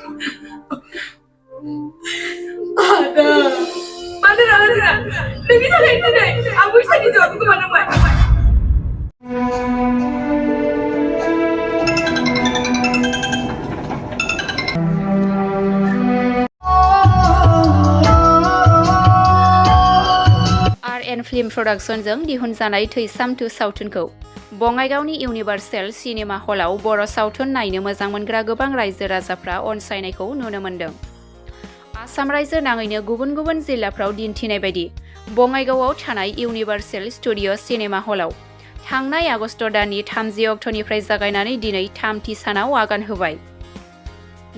Ada. Mana nak? Lagi tak lain today. Aku bisa dijawab ke mana mai? RN Film Production जों दिहुनजानाय थैसाम 2 सावथुनखौ बङाइगावनि universal cinema हलाव बर' सावथुन नायनो मोजां मोनग्रा गोबां रायजो राजाफ्रा अनसायनायखौ नुनो मोन्दों। आसाम रायजो नाङैनो गुबुन गुबुन जिल्लाफ्राव दिन्थिनाय बायदि बङाइगावआव थानाय इउनिभार्सेल स्टुडिअ सिनेमा हलाव थांनाय आगस्ट दाननि 30 अक्ट'निफ्राय जागायनानै दिनै 3थि सानाव आगान होबाय।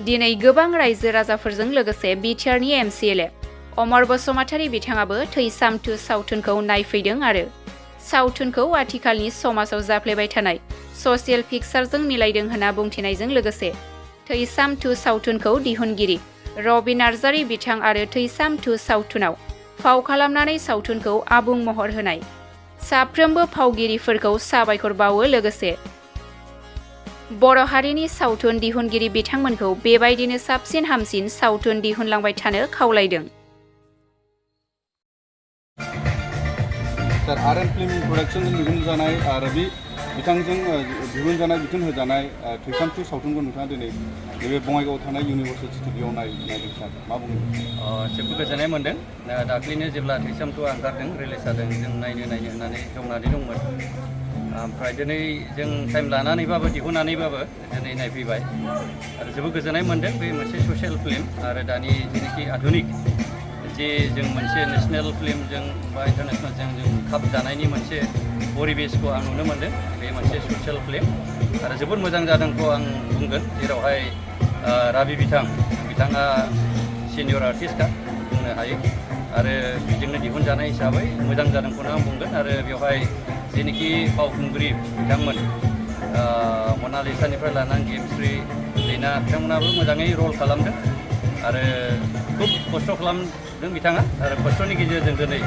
दिनै गोबां रायजो राजाफोरजों लोगोसे बिटिआरनि MCLA अमर बसुमतारी बिथाङाबो थैसाम 2 सावथुनखौ नायफैदों आरो सावथुनखौ आथिखालनि समाजाव जाफ्लेबाय थानाय ससियेल पिक्चारजों मिलायदों होनना बुंथिनायजों लोगोसे थैसाम 2 सावथुनखौ दिहुनगिरि रबि नार्जारी बिथां आरो थैसाम 2 सावथुनाव फाव खालामनानै सावथुनखौ आबुं महर होनाय साफ्रोमबो फावगिरिफोरखौ साबायखर बावो लोगोसे बर' हारिनि सावथुन दिहुनगिरि बिथांमोनखौ बेबायदिनो साबसिन हामसिन सावथुन दिहुनलांबाय थानो खावलायदों। सर RN Film Production दिहुनजानाय आरो बिथांजों दिहुनजानाय बिथोन होजानाय थैसाम 2 सावथुनखौ नोंथाङा दिनै नैबे बङाइगावआव थानाय इउनिभार्सेल स्टुडिअ'आव नायदों सार मा बुङो? जोबोद गोजोननाय मोन्दों। दाख्लैनो जेब्ला थैसाम 2 ओंखारदों रिलिज जादों जों नायनो होननानै जमनानै दंमोन। ओमफ्राय दिनै जों टाइम लानानैबाबो दिहुननानैबाबो दिनै नायफैबाय आरो जोबोद गोजोननाय मोन्दों। बे मोनसे ससियेल फिल्म आरो दानि जेनाखि आधुनिक जे जों मोनसे नेसनेल फिल्मजों बा इन्टारनेसनेलजों जों खाब जानायनि मोनसे परिबेसखौ आं नुनो मोन्दों। बे मोनसे ससियेल फिल्म आरो जोबोद मोजां जादोंखौ आं बुंगोन। जेरावहाय राबि बिथाङा सिनियर आर्टिस्टखा बुंनो हायो आरो बेजोंनो दिहुनजानाय हिसाबै मोजां जादोंखौनो आं बुंगोन। आरो बेवहाय जेनाखि फावखुंग्रि बिथांमोन मनालिसानिफ्राय लानानै गेमस्रि लीना बिथांमोनाबो मोजाङै रल खालामदों आरो खुब खस्थ' खालामदों बिथाङा आरो खस्थ'नि गेजेरजों दिनै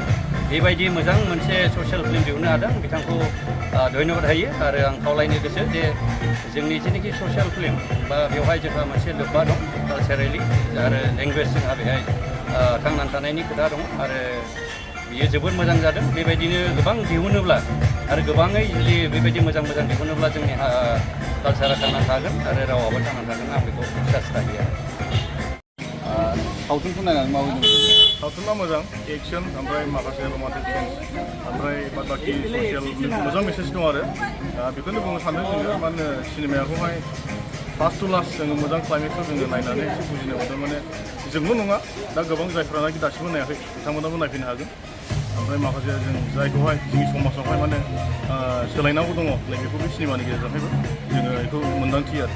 बेबायदि मोजां मोनसे ससियेल फिल्म दिहुननो हादों। बिथांखौ धन्यबाद होयो आरो आं खावलायनो गोसो जे जोंनि जेनाखि ससियेल फिल्म बा बेवहाय जोंहा मोनसे लोब्बा दं कालचारेलि आरो लेंगुवेज जोंहा बेहाय थांनानै थानायनि खोथा दं आरो बियो जोबोद मोजां जादों। बेबायदिनो गोबां दिहुनोब्ला आरो गोबाङै जुदि बेबायदि मोजां दिहुनोब्ला जोंनि कालचारा थांनानै थागोन आरो रावाबो थांनानै थागोन। आं बेखौ बिसास थायो आरो सावथुनखौ नायनानै माबायदि सावथुना मोजां एक्सन ओमफ्राय माखासे रमान्टिक सिन्स ओमफ्राय बाखि ससियेल मोजां मेसेज दं आरो बेखौनो बुंनो सानदों जोङो मा होनो सिनेमाखौहाय फार्स्ट टु लास्ट जोङो मोजां क्लाइमेक्सखौ जोङो नायनानै एसे बुजिनो मोनदों। माने जोंल' नङा दा गोबां जायफ्रानाखि दासिमबो नायाखै बिथांमोनाबो नायफैनो हागोन। ओमफ्राय माखासे जों जायखौहाय जोंनि समाजावहाय माने सोलायनांगौ दङ नैबेखौ बे सिनेमानि गेजेरजोंहायबो जोङो बेखौ मोन्दांथियो आरो